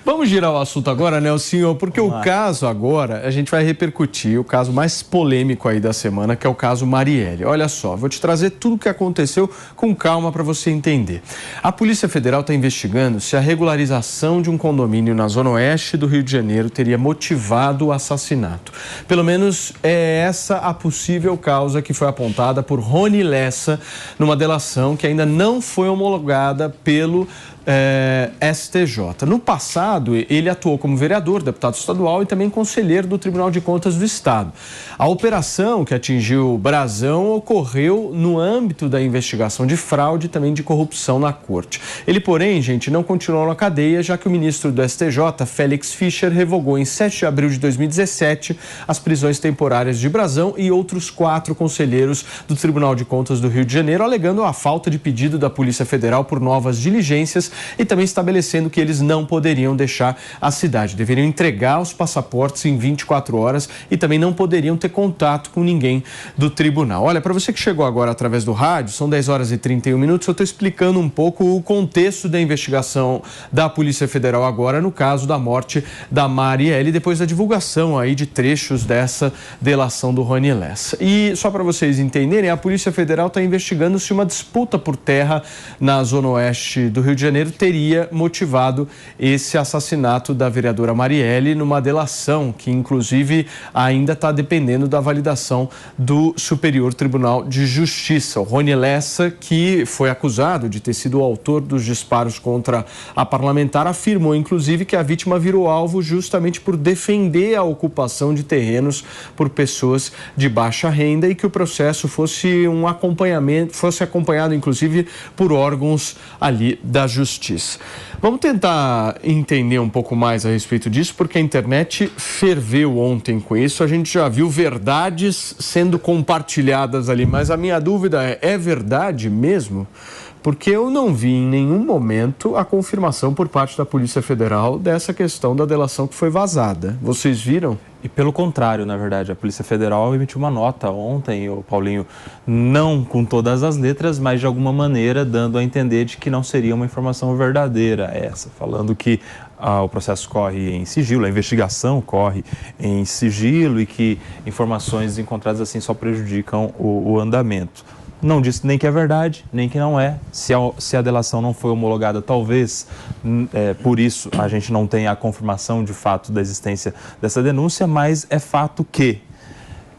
Vamos girar o assunto agora, né, senhor? Porque o caso agora, a gente vai repercutir o caso mais polêmico aí da semana, que é o caso Marielle. Olha só, vou te trazer tudo o que aconteceu com calma para você entender. A Polícia Federal está investigando se a regularização de um condomínio na Zona Oeste do Rio de Janeiro teria motivado o assassinato. Pelo menos é essa a possível causa que foi apontada por Rony Lessa numa delação que ainda não foi homologada pelo STJ. No passado, ele atuou como vereador, deputado estadual e também conselheiro do Tribunal de Contas do Estado. A operação que atingiu Brasão ocorreu no âmbito da investigação de fraude e também de corrupção na corte. Ele, porém, gente, não continuou na cadeia, já que o ministro do STJ, Félix Fischer, revogou em 7 de abril de 2017 as prisões temporárias de Brasão e outros 4 conselheiros do Tribunal de Contas do Rio de Janeiro, alegando a falta de pedido da Polícia Federal por novas diligências e também estabelecendo que eles não poderiam deixar a cidade. Deveriam entregar os passaportes em 24 horas e também não poderiam ter contato com ninguém do tribunal. Olha, para você que chegou agora através do rádio, são 10 horas e 31 minutos, eu estou explicando um pouco o contexto da investigação da Polícia Federal agora no caso da morte da Marielle, depois da divulgação aí de trechos dessa delação do Rony Lessa. E só para vocês entenderem, a Polícia Federal está investigando se uma disputa por terra na Zona Oeste do Rio de Janeiro teria motivado esse assassinato da vereadora Marielle numa delação que, inclusive, ainda está dependendo da validação do Superior Tribunal de Justiça. O Rony Lessa, que foi acusado de ter sido o autor dos disparos contra a parlamentar, afirmou, inclusive, que a vítima virou alvo justamente por defender a ocupação de terrenos por pessoas de baixa renda e que o processo fosse um acompanhamento, fosse acompanhado, inclusive, por órgãos ali da Justiça. Vamos tentar entender um pouco mais a respeito disso, porque a internet ferveu ontem com isso. A gente já viu verdades sendo compartilhadas ali, mas a minha dúvida é verdade mesmo? Porque eu não vi em nenhum momento a confirmação por parte da Polícia Federal dessa questão da delação que foi vazada. Vocês viram? E pelo contrário, na verdade, a Polícia Federal emitiu uma nota ontem, o Paulinho, não com todas as letras, mas de alguma maneira dando a entender de que não seria uma informação verdadeira essa, falando que o processo corre em sigilo, a investigação corre em sigilo e que informações encontradas assim só prejudicam o andamento. Não disse nem que é verdade, nem que não é. Se a delação não foi homologada, talvez por isso a gente não tenha a confirmação de fato da existência dessa denúncia, mas é fato que,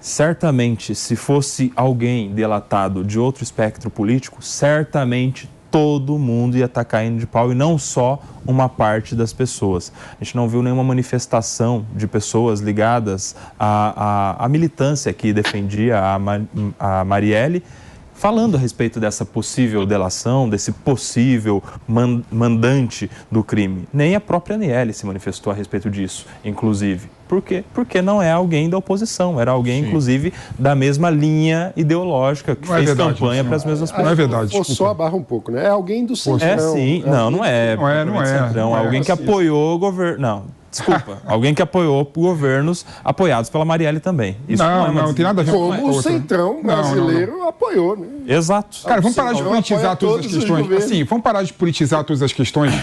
certamente, se fosse alguém delatado de outro espectro político, certamente todo mundo ia estar caindo de pau e não só uma parte das pessoas. A gente não viu nenhuma manifestação de pessoas ligadas à militância que defendia a Marielle, falando a respeito dessa possível delação, desse possível mandante do crime. Nem a própria Aniele se manifestou a respeito disso, inclusive. Por quê? Porque não é alguém da oposição, era alguém, inclusive, da mesma linha ideológica, que fez campanha para as mesmas pessoas. Não é verdade. Forçou a barra um pouco, né? É alguém do Centrão. É sim, não é. Não é. Centrão, é alguém que apoiou o governo. Não. Desculpa, alguém que apoiou governos apoiados pela Marielle também. Isso não tem nada a ver com como o Centrão brasileiro apoiou, né? Exato. Cara, vamos parar de politizar todas as questões. Assim, vamos parar de politizar todas as questões,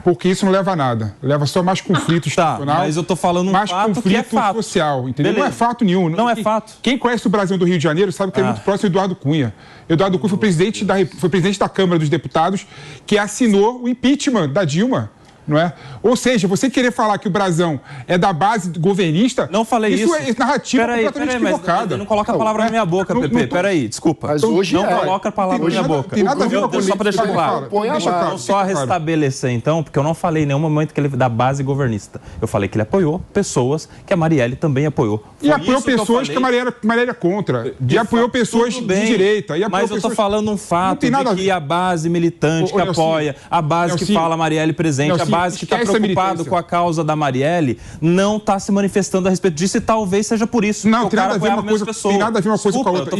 porque isso não leva a nada. Leva só mais conflito institucional. Mas eu tô falando mais conflito social, entendeu? Beleza. Não é fato nenhum. Não é fato. Quem conhece o Brasil do Rio de Janeiro sabe que é muito próximo do Eduardo Cunha. Eduardo Cunha foi presidente da Câmara dos Deputados que assinou o impeachment da Dilma. Não é? Ou seja, você querer falar que o Brasão é da base governista... Não falei isso. Isso é narrativa completamente equivocada. Não coloca a palavra na minha boca, Pepe. Peraí, desculpa. Mas hoje não coloca a palavra na minha boca. Tem nada a ver com só para deixar claro. Não só restabelecer, então, porque eu não falei em nenhum momento que ele é da base governista. Eu falei que ele apoiou pessoas que a Marielle também apoiou. E apoiou pessoas que a Marielle é contra. E apoiou pessoas de direita. Mas eu estou falando um fato de que a base militante que apoia, a base que fala Marielle presente, a base que está preocupado com a causa da Marielle não está se manifestando a respeito disso e talvez seja por isso. Não, tem nada a ver uma coisa com a outra.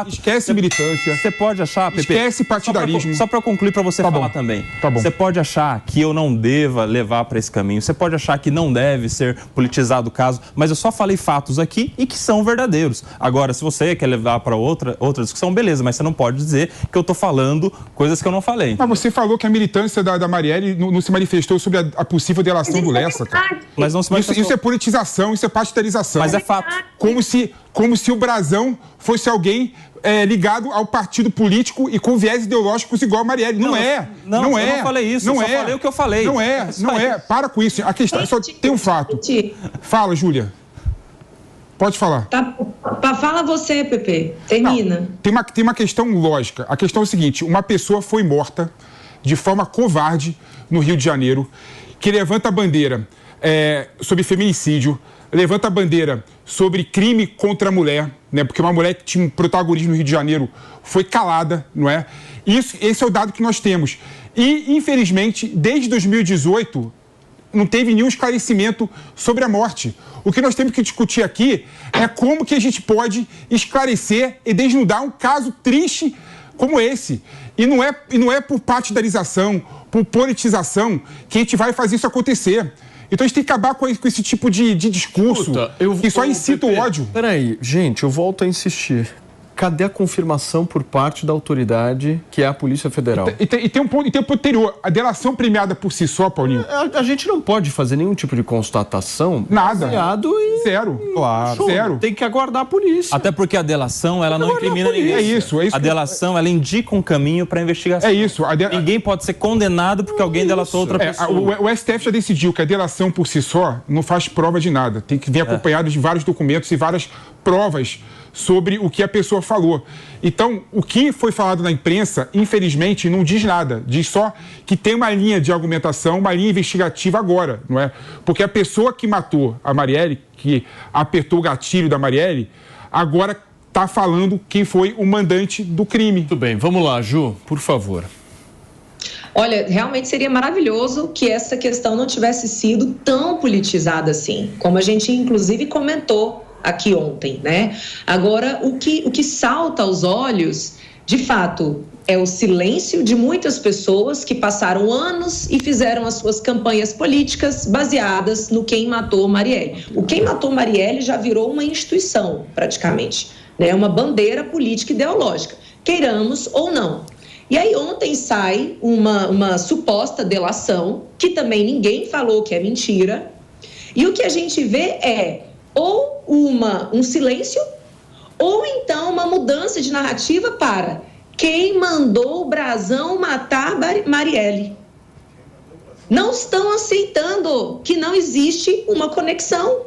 Esquece militância. Você pode achar, Pepe, esquece partidarismo. Só para eu concluir, para você falar também. Tá bom. Você pode achar que eu não deva levar para esse caminho. Você pode achar que não deve ser politizado o caso, mas eu só falei fatos aqui e que são verdadeiros. Agora, se você quer levar para outra discussão, beleza, mas você não pode dizer que eu estou falando coisas que eu não falei. Mas você falou que a militância da Marielle não se manifestou sobre a possível delação do Lessa, cara. Mas não se Isso é politização, isso é partidarização. Mas é fato. Como se o Brazão fosse alguém ligado ao partido político e com viés ideológicos igual a Marielle. Não é. Não é. Eu não falei isso, eu só falei o que eu falei. Não é. Para com isso. A questão só tem um fato. Fala, Júlia. Pode falar. Fala você, Pepe. Termina. Não, tem uma questão lógica. A questão é o seguinte, uma pessoa foi morta de forma covarde no Rio de Janeiro, que levanta a bandeira sobre feminicídio, levanta a bandeira sobre crime contra a mulher, né? Porque uma mulher que tinha um protagonismo no Rio de Janeiro foi calada, não é? Esse é o dado que nós temos. E, infelizmente, desde 2018, não teve nenhum esclarecimento sobre a morte. O que nós temos que discutir aqui é como que a gente pode esclarecer e desnudar um caso triste como esse. E não é por partidarização, por politização, que a gente vai fazer isso acontecer. Então a gente tem que acabar com esse tipo de discurso que só incita o ódio. Peraí, gente, eu volto a insistir. Cadê a confirmação por parte da autoridade, que é a Polícia Federal? E tem um ponto anterior. A delação premiada por si só, Paulinho... A gente não pode fazer nenhum tipo de constatação... Nada. Zero. Claro. Zero. Tem que aguardar a polícia. Até porque a delação, ela não incrimina ninguém. É isso. A delação, ela indica um caminho para a investigação. É isso. Ninguém pode ser condenado porque alguém delatou outra pessoa. O STF já decidiu que a delação por si só não faz prova de nada. Tem que vir acompanhado de vários documentos e várias provas sobre o que a pessoa falou. Então, o que foi falado na imprensa, infelizmente, não diz nada. Diz só que tem uma linha de argumentação, uma linha investigativa agora, não é? Porque a pessoa que matou a Marielle, que apertou o gatilho da Marielle, agora está falando quem foi o mandante do crime. Muito bem, vamos lá, Ju, por favor. Olha, realmente seria maravilhoso que essa questão não tivesse sido tão politizada assim, como a gente inclusive comentou aqui ontem, né? Agora, o que salta aos olhos, de fato, é o silêncio de muitas pessoas que passaram anos e fizeram as suas campanhas políticas baseadas no Quem Matou Marielle. O Quem Matou Marielle já virou uma instituição, praticamente, né? Uma bandeira política ideológica, queiramos ou não. E aí ontem sai uma suposta delação, que também ninguém falou que é mentira, e o que a gente vê é ou um silêncio, ou então uma mudança de narrativa para quem mandou o Brazão matar Marielle. Não estão aceitando que não existe uma conexão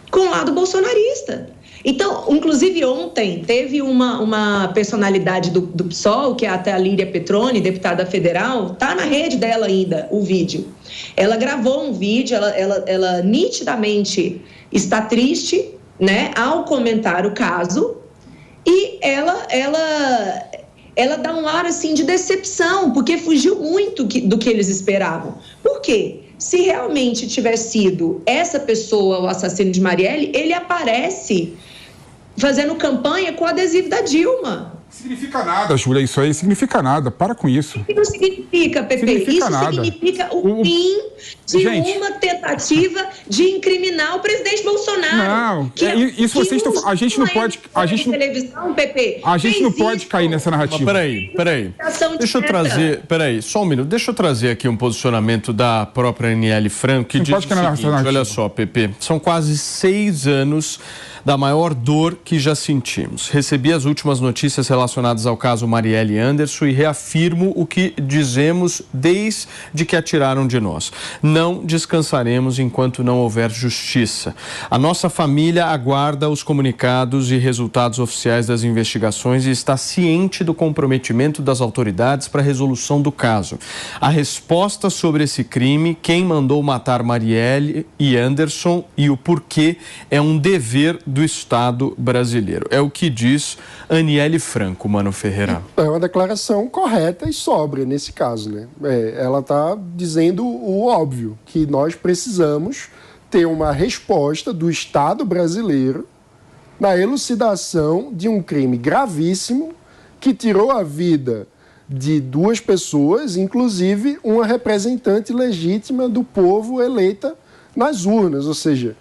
com o lado bolsonarista. Então, inclusive ontem, teve uma personalidade do PSOL, que é até a Líria Petroni, deputada federal, está na rede dela ainda, o vídeo. Ela gravou um vídeo, ela nitidamente está triste, né, ao comentar o caso, e ela dá um ar assim de decepção, porque fugiu muito do que eles esperavam. Por quê? Se realmente tivesse sido essa pessoa o assassino de Marielle, ele aparece fazendo campanha com o adesivo da Dilma. Significa nada, Júlia, isso aí significa nada. Para com isso. O que não significa, Pepe? Significa isso nada. Significa o fim de uma tentativa de incriminar o presidente Bolsonaro. Não, isso vocês estão... A gente não pode... televisão, Pepe, a gente não pode cair nessa narrativa. Peraí. Deixa eu trazer... Peraí, só um minuto. Deixa eu trazer aqui um posicionamento da própria Aniele Franco, que diz o seguinte, olha só, Pepe, são quase 6 anos da maior dor que já sentimos. Recebi as últimas notícias relacionadas ao caso Marielle Anderson e reafirmo o que dizemos desde que atiraram de nós. Não descansaremos enquanto não houver justiça. A nossa família aguarda os comunicados e resultados oficiais das investigações e está ciente do comprometimento das autoridades para a resolução do caso. A resposta sobre esse crime, quem mandou matar Marielle e Anderson e o porquê é um dever do Estado brasileiro. É o que diz Aniele Franco, Mano Ferreira. É uma declaração correta e sóbria nesse caso, né? Ela está dizendo o óbvio, que nós precisamos ter uma resposta do Estado brasileiro na elucidação de um crime gravíssimo que tirou a vida de 2 pessoas, inclusive uma representante legítima do povo eleita nas urnas, ou seja,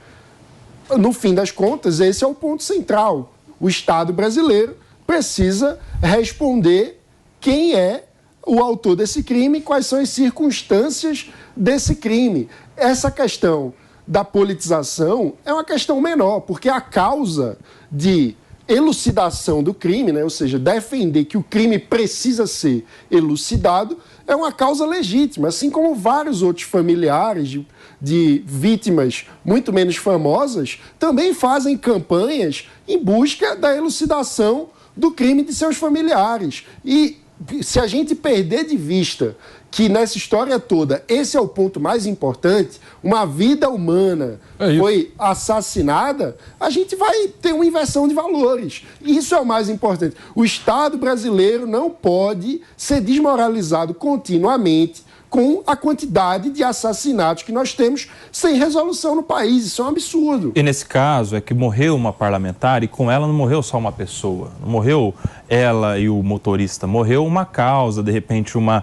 no fim das contas, esse é o ponto central. O Estado brasileiro precisa responder quem é o autor desse crime, quais são as circunstâncias desse crime. Essa questão da politização é uma questão menor, porque a causa de elucidação do crime, né, ou seja, defender que o crime precisa ser elucidado, é uma causa legítima, assim como vários outros familiares de vítimas muito menos famosas também fazem campanhas em busca da elucidação do crime de seus familiares. E se a gente perder de vista que nessa história toda, esse é o ponto mais importante, uma vida humana foi assassinada, a gente vai ter uma inversão de valores. Isso é o mais importante. O Estado brasileiro não pode ser desmoralizado continuamente com a quantidade de assassinatos que nós temos sem resolução no país. Isso é um absurdo. E nesse caso é que morreu uma parlamentar e com ela não morreu só uma pessoa. Não morreu ela e o motorista. Morreu uma causa, de repente, uma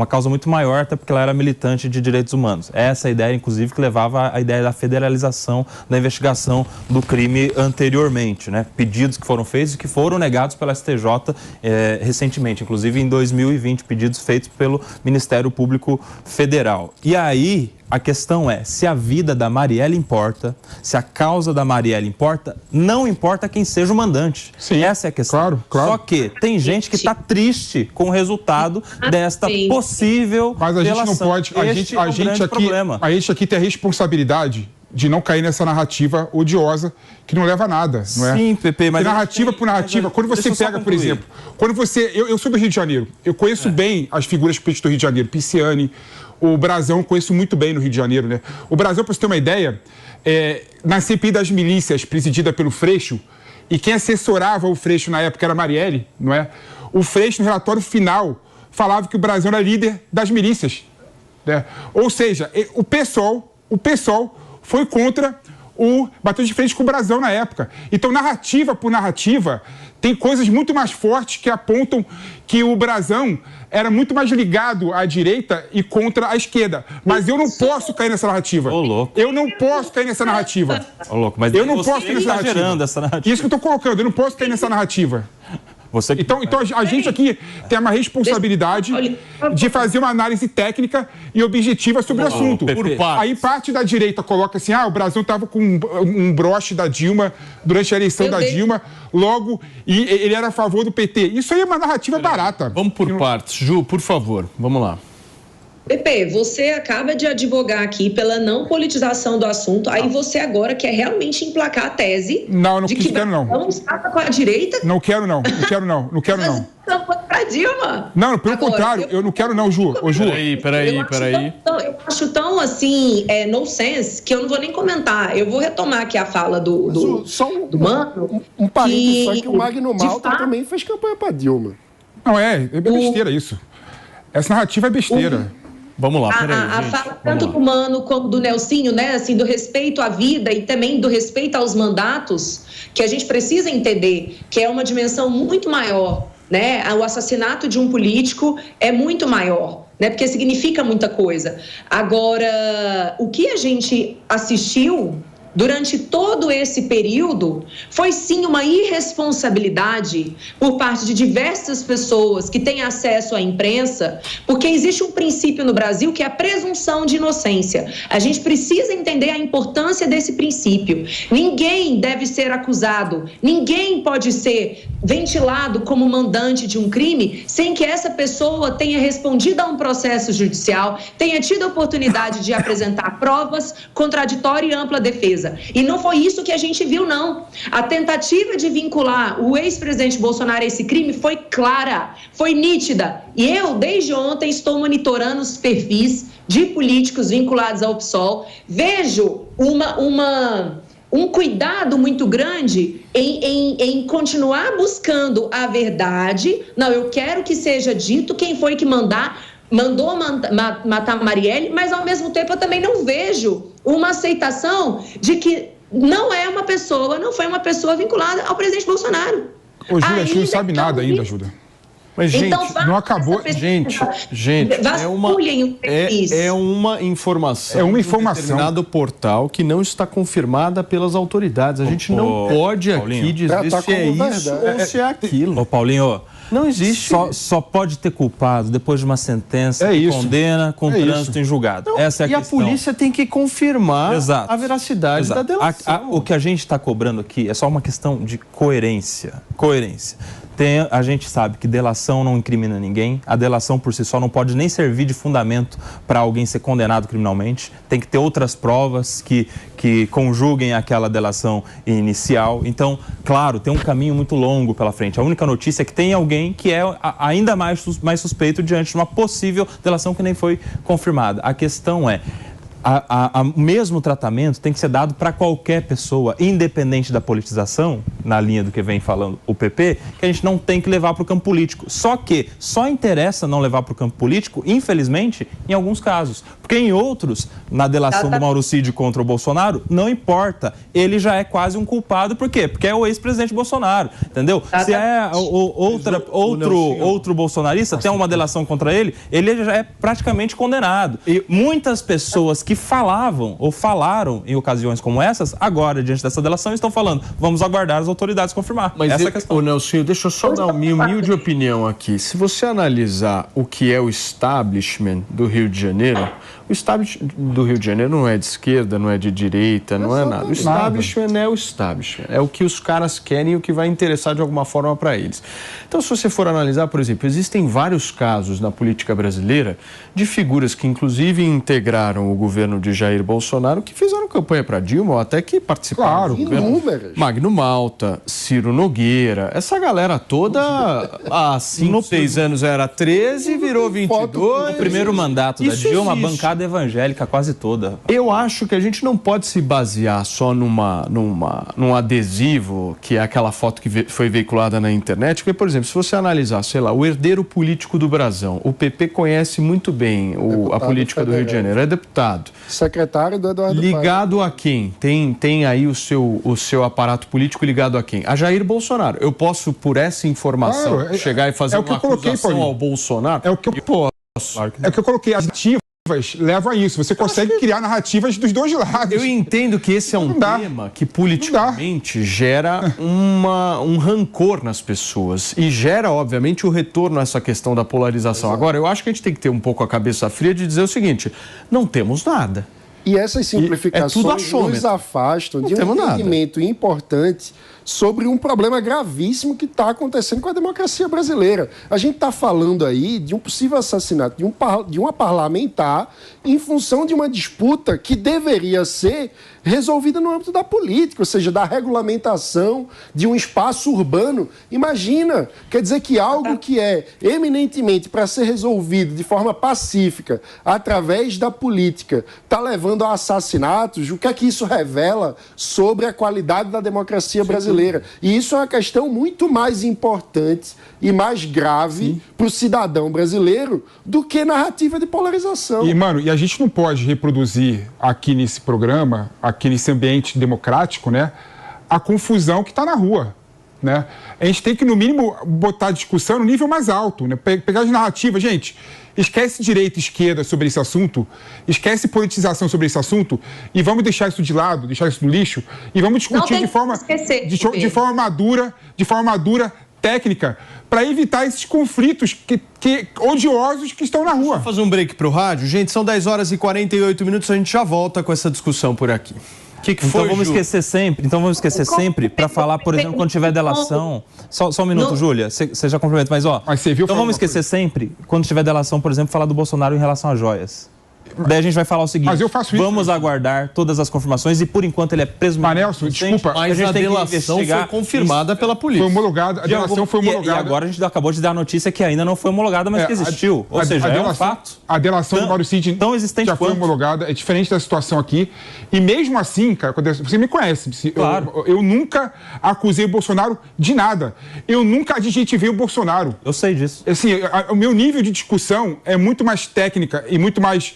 causa muito maior, até porque ela era militante de direitos humanos. Essa é a ideia, inclusive, que levava à ideia da federalização da investigação do crime anteriormente, né? Pedidos que foram feitos e que foram negados pela STJ recentemente, inclusive em 2020, pedidos feitos pelo Ministério Público Federal. E aí, a questão é, se a vida da Marielle importa, se a causa da Marielle importa, não importa quem seja o mandante. Sim, essa é a questão. Claro. Só que tem gente que está triste com o resultado desta possível Mas a gente relação. não pode... A gente aqui tem a responsabilidade de não cair nessa narrativa odiosa que não leva a nada, não é? Sim, Pepe, mas... narrativa por narrativa, quando você pega, por exemplo, quando você... Eu sou do Rio de Janeiro, eu conheço bem as figuras políticas do Rio de Janeiro, Pisciani, o Brazão, eu conheço muito bem no Rio de Janeiro, né? O Brazão, para você ter uma ideia, na CPI das milícias, presidida pelo Freixo, e quem assessorava o Freixo na época era a Marielle, não é? O Freixo, no relatório final, falava que o Brazão era líder das milícias, né? Ou seja, o PSOL foi contra bateu de frente com o Brazão na época. Então, narrativa por narrativa, tem coisas muito mais fortes que apontam que o Brazão era muito mais ligado à direita e contra a esquerda. Mas eu não posso cair nessa narrativa. Ô, louco. Eu não posso cair nessa narrativa. Ô, louco, mas eu não posso cair nessa narrativa. Essa narrativa. Isso que eu estou colocando, eu não posso cair nessa narrativa. Então a gente aqui tem uma responsabilidade de fazer uma análise técnica e objetiva sobre o assunto. Aí parte da direita coloca assim, o Brasil estava com um broche da Dilma durante a eleição da Dilma, logo, e ele era a favor do PT. Isso aí é uma narrativa barata. Vamos por partes. Ju, por favor, vamos lá. Pepe, você acaba de advogar aqui pela não politização do assunto, aí você agora quer realmente emplacar a tese de que não estava com a direita? Não quero não. Pra Dilma. Não, pelo contrário, eu não quero não, Ju. Ô, Ju. Peraí. Eu acho tão assim, nonsense, que eu não vou nem comentar. Eu vou retomar aqui a fala do Mano. Um parênteses, só que o Magno Malta também fez campanha pra Dilma. Não, é besteira isso. Essa narrativa é besteira. Vamos lá, peraí, a fala tanto do Mano como do Nelsinho, né, assim, do respeito à vida e também do respeito aos mandatos, que a gente precisa entender que é uma dimensão muito maior, né? O assassinato de um político é muito maior, né? Porque significa muita coisa. Agora, o que a gente assistiu durante todo esse período foi sim uma irresponsabilidade por parte de diversas pessoas que têm acesso à imprensa, porque existe um princípio no Brasil que é a presunção de inocência. A gente precisa entender a importância desse princípio. Ninguém deve ser acusado, ninguém pode ser ventilado como mandante de um crime sem que essa pessoa tenha respondido a um processo judicial, tenha tido a oportunidade de apresentar provas, contraditória e ampla defesa. E não foi isso que a gente viu, não. A tentativa de vincular o ex-presidente Bolsonaro a esse crime foi clara, foi nítida. E eu, desde ontem, estou monitorando os perfis de políticos vinculados ao PSOL. Vejo um cuidado muito grande em continuar buscando a verdade. Não, eu quero que seja dito quem foi que mandou matar Marielle, mas ao mesmo tempo eu também não vejo uma aceitação de que não foi uma pessoa vinculada ao presidente Bolsonaro. Ô, Júlia, a gente não sabe nada ainda, Júlia. Mas, gente, então, não acabou. Gente, é uma informação. É uma informação. De um determinado portal que não está confirmada pelas autoridades. A gente não pode Paulinho, aqui dizer se é isso ou se é aquilo. Paulinho, Não existe. Só pode ter culpado depois de uma sentença que condena com trânsito em julgado. Não, essa é a questão. E a polícia tem que confirmar a veracidade da delação. O que a gente está cobrando aqui é só uma questão de coerência. A gente sabe que delação não incrimina ninguém, a delação por si só não pode nem servir de fundamento para alguém ser condenado criminalmente, tem que ter outras provas que conjuguem aquela delação inicial. Então, claro, tem um caminho muito longo pela frente. A única notícia é que tem alguém que é ainda mais suspeito diante de uma possível delação que nem foi confirmada. A questão é, o mesmo tratamento tem que ser dado para qualquer pessoa, independente da politização, na linha do que vem falando o PP, que a gente não tem que levar para o campo político. Só que só interessa não levar para o campo político, infelizmente, em alguns casos. Porque em outros, na delação do Mauro Cid contra o Bolsonaro, não importa. Ele já é quase um culpado. Por quê? Porque é o ex-presidente Bolsonaro, entendeu? Se é outro bolsonarista, tem uma delação contra ele, ele já é praticamente condenado. E muitas pessoas que falavam ou falaram em ocasiões como essas, agora, diante dessa delação, estão falando, vamos aguardar as autoridades confirmar. Mas essa é a questão. Nelsinho, deixa eu só dar uma humilde opinião aqui. Se você analisar o que é o establishment do Rio de Janeiro, o establishment do Rio de Janeiro não é de esquerda, não é de direita, não é nada. O establishment é o establishment. É o que os caras querem e o que vai interessar de alguma forma para eles. Então, se você for analisar, por exemplo, existem vários casos na política brasileira de figuras que, inclusive, integraram o governo de Jair Bolsonaro, que fizeram campanha para Dilma, ou até que participaram do governo. Magno Malta, Ciro Nogueira, essa galera toda, há 5, 6 anos era 13 e virou 22. O primeiro mandato da Dilma, a bancada evangélica quase toda. Eu acho que a gente não pode se basear só num adesivo, que é aquela foto que foi veiculada na internet, porque, por exemplo, se você analisar, sei lá, o herdeiro político do Brasão, o PP conhece muito bem a política do Rio de Janeiro, é deputado. Secretário do Eduardo Ligado a quem? Tem aí o seu aparato político ligado a quem? A Jair Bolsonaro. Eu posso, por essa informação, chegar e fazer uma acusação ao Bolsonaro? É o que eu posso. É o que eu coloquei. As narrativas levam a isso. Você consegue criar narrativas dos dois lados. Eu entendo que esse é um tema que politicamente gera um rancor nas pessoas e gera, obviamente, o retorno a essa questão da polarização. Agora, eu acho que a gente tem que ter um pouco a cabeça fria de dizer o seguinte, não temos nada. E essas simplificações nos afastam de um entendimento importante sobre um problema gravíssimo que está acontecendo com a democracia brasileira. A gente está falando aí de um possível assassinato de uma parlamentar em função de uma disputa que deveria ser resolvida no âmbito da política, ou seja, da regulamentação de um espaço urbano. Imagina, quer dizer que algo que é eminentemente para ser resolvido de forma pacífica, através da política, está levando a assassinatos. O que é que isso revela sobre a qualidade da democracia brasileira? E isso é uma questão muito mais importante e mais grave para o cidadão brasileiro do que narrativa de polarização. E a gente não pode reproduzir aqui nesse programa, aqui nesse ambiente democrático, né, a confusão que está na rua. Né? A gente tem que, no mínimo, botar a discussão no nível mais alto, né? Pegar as narrativas. Gente, esquece direita e esquerda sobre esse assunto, esquece politização sobre esse assunto e vamos deixar isso de lado, deixar isso no lixo e vamos discutir de forma madura, técnica, para evitar esses conflitos odiosos que estão na rua. Vamos fazer um break para o rádio. Gente, são 10 horas e 48 minutos, a gente já volta com essa discussão por aqui. Então vamos esquecer sempre para falar, por exemplo, quando tiver delação. Só um minuto, Júlia, você já complementa, mas você viu. Então vamos esquecer sempre, quando tiver delação, por exemplo, falar do Bolsonaro em relação às joias. Daí a gente vai falar o seguinte, vamos aguardar todas as confirmações e por enquanto ele é preso. Nelson, desculpa, mas a delação foi confirmada pela polícia. Foi homologada, a delação foi homologada. E agora a gente acabou de dar a notícia que ainda não foi homologada, mas que existiu. Ou seja, é um fato. A delação do Mauro Cid já foi homologada, é diferente da situação aqui. E mesmo assim, cara, você me conhece, claro. Eu nunca acusei o Bolsonaro de nada. Eu nunca adjetivei o Bolsonaro. Eu sei disso. Assim, o meu nível de discussão é muito mais técnica e muito mais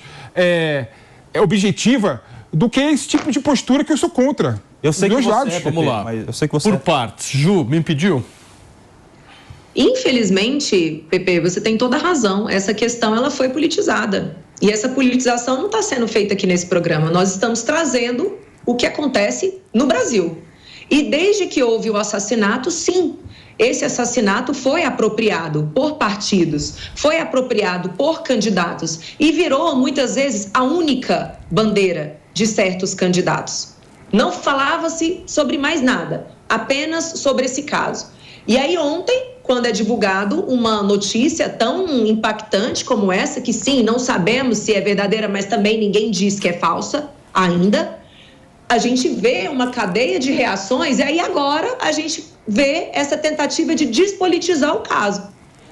objetiva do que esse tipo de postura que eu sou contra. Eu sei que você lados. Vamos lá. Mas eu sei que você por partes. Ju, me impediu? Infelizmente, Pepe, você tem toda a razão. Essa questão ela foi politizada. E essa politização não está sendo feita aqui nesse programa. Nós estamos trazendo o que acontece no Brasil. E desde que houve o assassinato, sim, esse assassinato foi apropriado por partidos, foi apropriado por candidatos e virou, muitas vezes, a única bandeira de certos candidatos. Não falava-se sobre mais nada, apenas sobre esse caso. E aí ontem, quando é divulgado uma notícia tão impactante como essa, que sim, não sabemos se é verdadeira, mas também ninguém diz que é falsa ainda, a gente vê uma cadeia de reações e aí agora a gente vê essa tentativa de despolitizar o caso.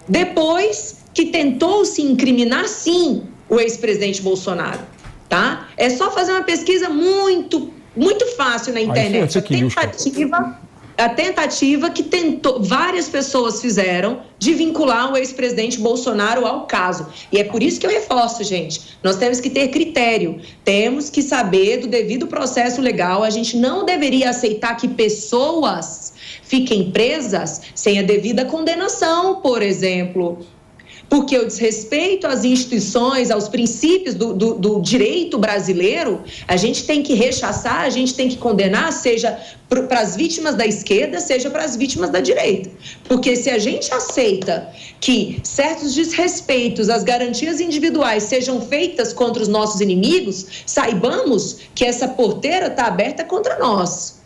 Depois que tentou se incriminar, sim, o ex-presidente Bolsonaro, tá? É só fazer uma pesquisa muito fácil na internet. A tentativa que várias pessoas fizeram de vincular o ex-presidente Bolsonaro ao caso. E é por isso que eu reforço, gente, nós temos que ter critério, temos que saber do devido processo legal, a gente não deveria aceitar que pessoas fiquem presas sem a devida condenação, por exemplo. Porque o desrespeito às instituições, aos princípios do direito brasileiro, a gente tem que rechaçar, a gente tem que condenar, seja para as vítimas da esquerda, seja para as vítimas da direita. Porque se a gente aceita que certos desrespeitos às garantias individuais sejam feitas contra os nossos inimigos, saibamos que essa porteira está aberta contra nós.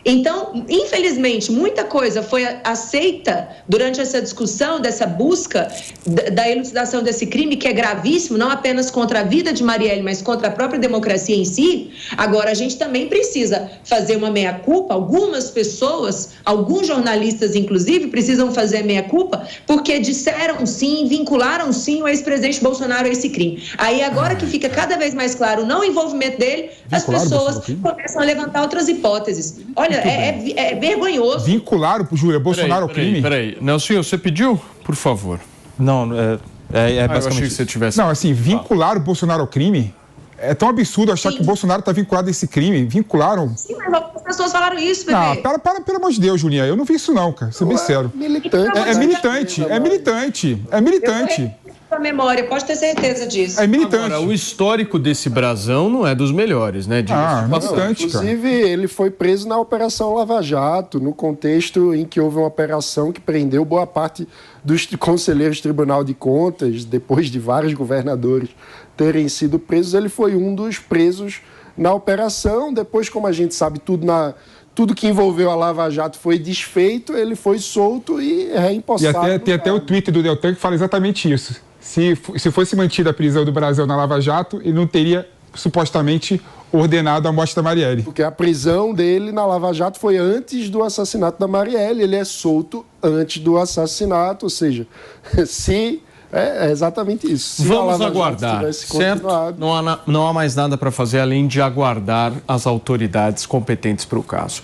Então, infelizmente, muita coisa foi aceita durante essa discussão, dessa busca da elucidação desse crime, que é gravíssimo, não apenas contra a vida de Marielle, mas contra a própria democracia em si. Agora, a gente também precisa fazer uma meia-culpa, algumas pessoas, alguns jornalistas, inclusive, precisam fazer meia-culpa, porque disseram sim, vincularam sim o ex-presidente Bolsonaro a esse crime. Aí, agora que fica cada vez mais claro o não envolvimento dele, as pessoas começam a levantar outras hipóteses. Olha, é vergonhoso. Vincularam, Júlia, Bolsonaro ao crime? Peraí. Nelson, você pediu? Por favor. Não, basicamente... Eu achei que você tivesse... Não, assim, vincularam o Bolsonaro ao crime? É tão absurdo achar que o Bolsonaro está vinculado a esse crime. Vincularam. Sim, mas algumas pessoas falaram isso, bebê. Não, pelo amor de Deus, Julinha. Eu não vi isso não, cara. Ser bem sincero. É militante. A memória, pode ter certeza disso. É militante. Agora, o histórico desse brasão não é dos melhores, né? Militante, inclusive, ele foi preso na Operação Lava Jato, no contexto em que houve uma operação que prendeu boa parte dos conselheiros do Tribunal de Contas, depois de vários governadores terem sido presos. Ele foi um dos presos na operação. Depois, como a gente sabe, tudo que envolveu a Lava Jato foi desfeito, ele foi solto e reempossado. E tem até o tweet do Deltan que fala exatamente isso. Se fosse mantida a prisão do Brasil na Lava Jato, ele não teria supostamente ordenado a morte da Marielle. Porque a prisão dele na Lava Jato foi antes do assassinato da Marielle, ele é solto antes do assassinato, ou seja, é exatamente isso. Vamos aguardar, certo? Não há mais nada para fazer além de aguardar as autoridades competentes para o caso.